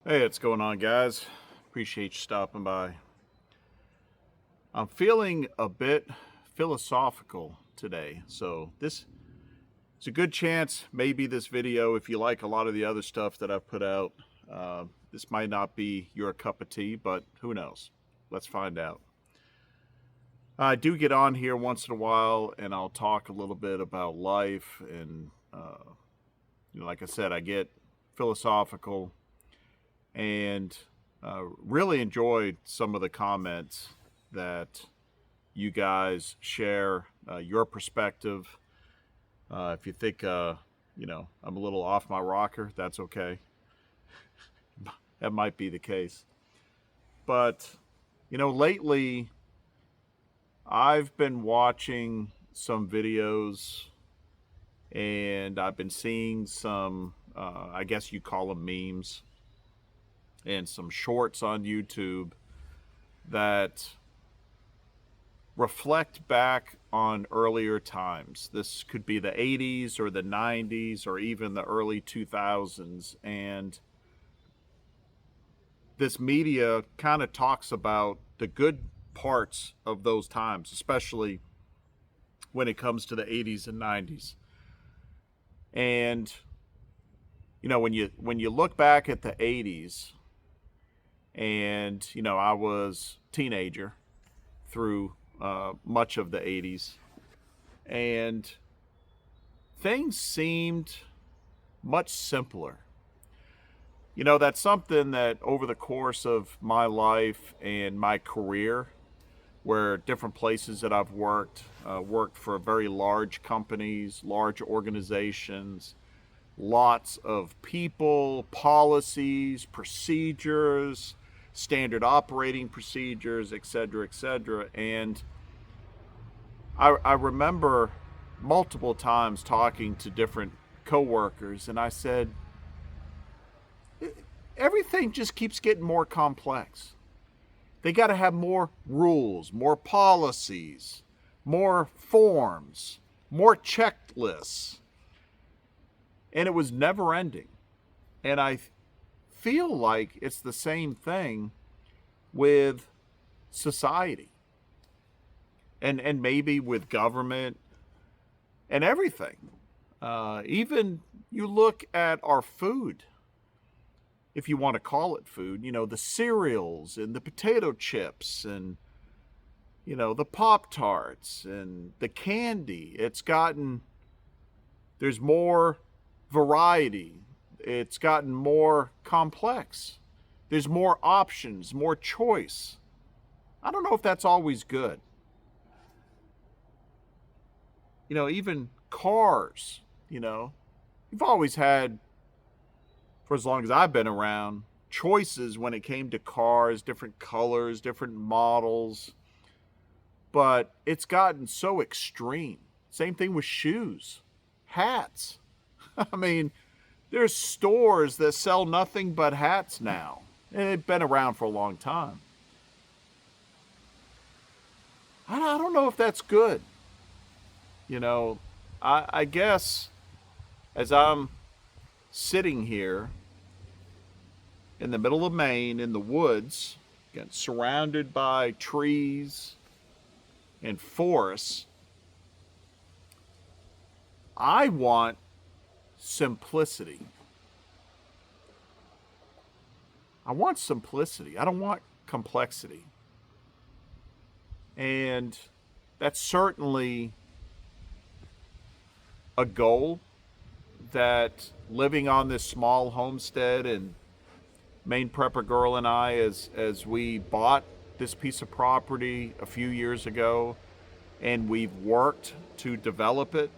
Hey, what's going on, guys? Appreciate you stopping by. I'm feeling a bit philosophical today, so this is a good chance maybe this video, if you like a lot of the other stuff that I've put out, this might not be your cup of tea, but who knows? Let's find out. I do get on here once in a while, and I'll talk a little bit about life, and like I said, I get philosophical and really enjoyed some of the comments that you guys share, your perspective. If you think, I'm a little off my rocker, that's okay. That might be the case. But, lately I've been watching some videos and I've been seeing some, I guess you call them memes, and some shorts on YouTube that reflect back on earlier times. This could be the 80s or the 90s or even the early 2000s. And this media kind of talks about the good parts of those times, especially when it comes to the 80s and 90s. And when you look back at the 80s, and I was a teenager through much of the 80s, and things seemed much simpler. That's something that over the course of my life and my career, where different places that I've worked for very large companies, large organizations, lots of people, policies, procedures, standard operating procedures, et cetera, et cetera. And I remember multiple times talking to different coworkers, and I said, everything just keeps getting more complex. They got to have more rules, more policies, more forms, more checklists. And it was never ending. And I feel like it's the same thing with society and maybe with government and everything. Even you look at our food, if you want to call it food, the cereals and the potato chips and, the Pop Tarts and the candy. There's more variety. It's gotten more complex. There's more options, more choice. I don't know if that's always good. Even cars, you've always had, for as long as I've been around, choices when it came to cars, different colors, different models. But it's gotten so extreme. Same thing with shoes, hats. I mean, there's stores that sell nothing but hats now. And they've been around for a long time. I don't know if that's good. You know, I guess as I'm sitting here in the middle of Maine in the woods, again, surrounded by trees and forests, I want simplicity. I want simplicity. I don't want complexity. And that's certainly a goal that living on this small homestead, and Maine Prepper Girl and I, as we bought this piece of property a few years ago and we've worked to develop it,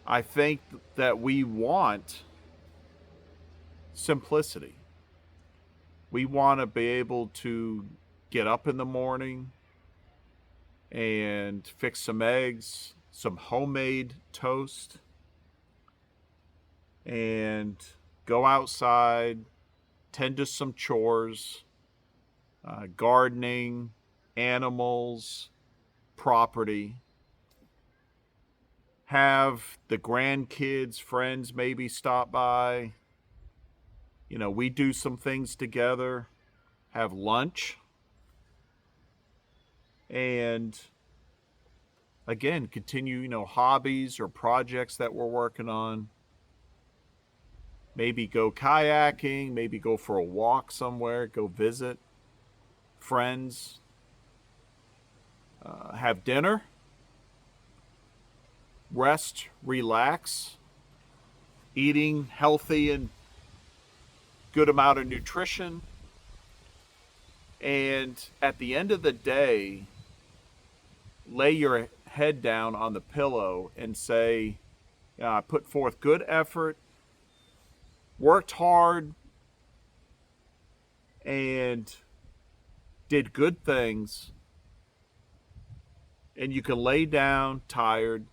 I think that we want simplicity. We want to be able to get up in the morning and fix some eggs, some homemade toast, and go outside, tend to some chores, gardening, animals, property, have the grandkids, friends maybe stop by, We do some things together, have lunch, and again, continue, hobbies or projects that we're working on. Maybe go kayaking, maybe go for a walk somewhere, go visit friends, have dinner, rest, relax, eating healthy and good amount of nutrition. And at the end of the day, lay your head down on the pillow and say, I put forth good effort, worked hard, and did good things. And you can lay down tired,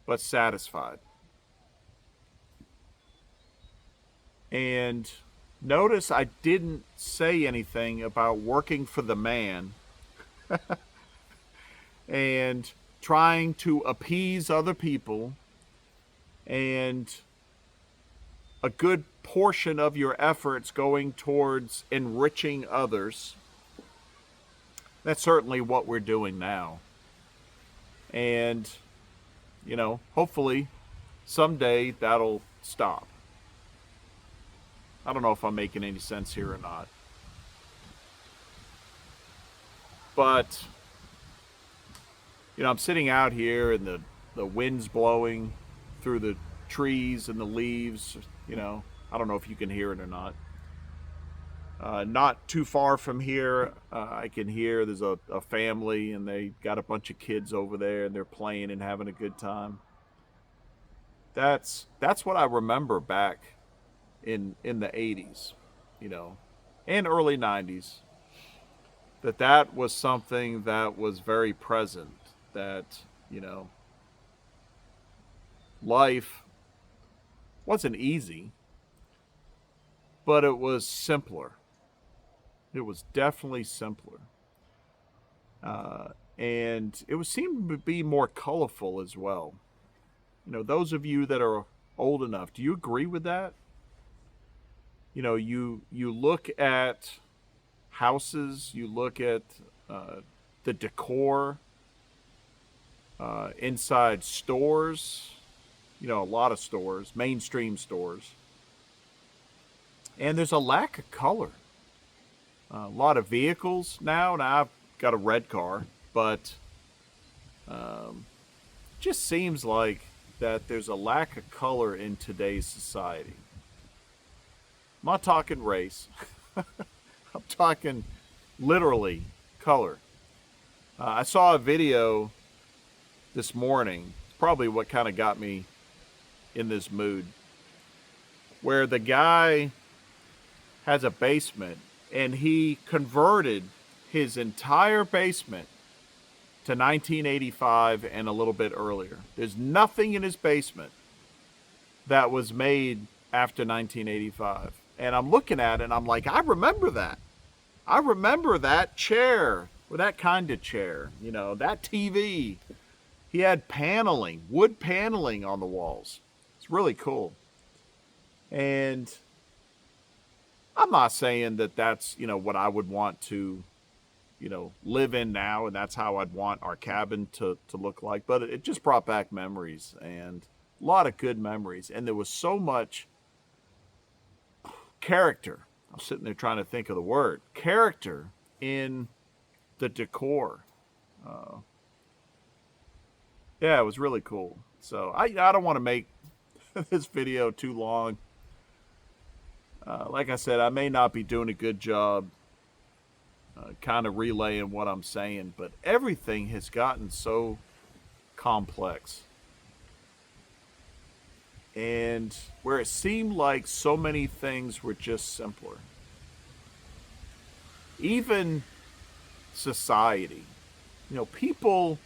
but satisfied. And notice I didn't say anything about working for the man and trying to appease other people, and a good portion of your efforts going towards enriching others. That's certainly what we're doing now. And, hopefully someday that'll stop. I don't know if I'm making any sense here or not. But, I'm sitting out here and the wind's blowing through the trees and the leaves. I don't know if you can hear it or not. Not too far from here, I can hear there's a family, and they got a bunch of kids over there, and they're playing and having a good time. That's what I remember back in the 80s, and early 90s. That was something that was very present, that, life wasn't easy, but it was simpler. It was definitely simpler. And it seemed to be more colorful as well. Those of you that are old enough, do you agree with that? You look at houses, you look at the decor inside stores, a lot of stores, mainstream stores. And there's a lack of color. A lot of vehicles now. Now I've got a red car, but just seems like that there's a lack of color in today's society. I'm not talking race. I'm talking literally color. I saw a video this morning. It's probably what kind of got me in this mood, where the guy has a basement, and he converted his entire basement to 1985 and a little bit earlier. There's nothing in his basement that was made after 1985. And I'm looking at it and I'm like, I remember that. I remember that chair, or that kind of chair, that TV. He had paneling, wood paneling on the walls. It's really cool. And I'm not saying that that's, what I would want to, live in now, and that's how I'd want our cabin to look like. But it just brought back memories, and a lot of good memories. And there was so much character. I'm sitting there trying to think of the word. Character in the decor. Yeah, it was really cool. So I don't want to make this video too long. Like I said, I may not be doing a good job kind of relaying what I'm saying, but everything has gotten so complex. And where it seemed like so many things were just simpler. Even society. People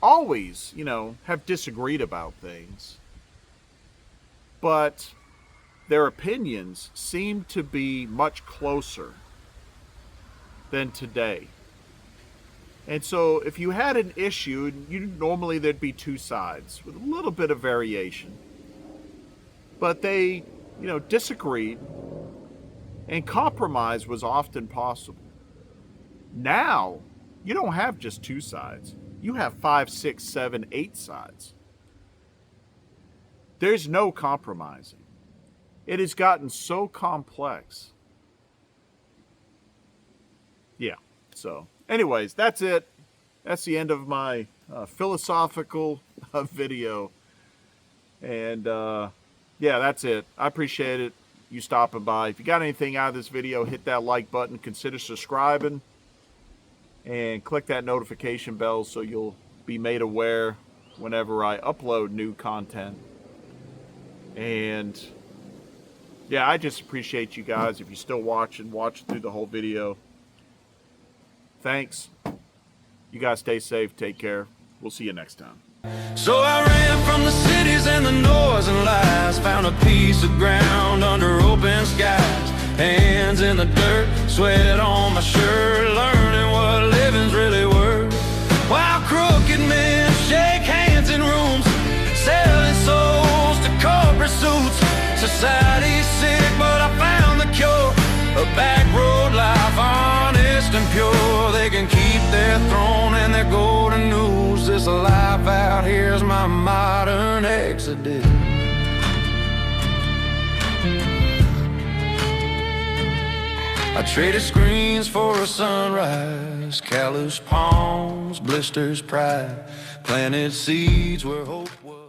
always, have disagreed about things. But their opinions seem to be much closer than today. And so if you had an issue, normally there'd be two sides with a little bit of variation. But they disagreed, and compromise was often possible. Now, you don't have just two sides. You have 5, 6, 7, 8 sides. There's no compromising. It has gotten so complex. Yeah. So, anyways, that's it. That's the end of my philosophical video. And yeah, that's it. I appreciate it. You stopping by. If you got anything out of this video, hit that like button. Consider subscribing. And click that notification bell so you'll be made aware whenever I upload new content. And yeah, I just appreciate you guys. If you're still watching through the whole video. Thanks. You guys stay safe. Take care. We'll see you next time. So I ran from the cities and the noise and lies, found a piece of ground under open skies. Hands in the dirt, sweat on my shirt, learning what living's really worth. While crooked men shake hands in rooms, selling souls to corporate suits. Society's sick, but I found the cure. A back road life, honest and pure. They can keep their throne and their golden news. This life out here's my modern exodus. I traded screens for a sunrise, callous palms, blisters, pride. Planted seeds where hope was.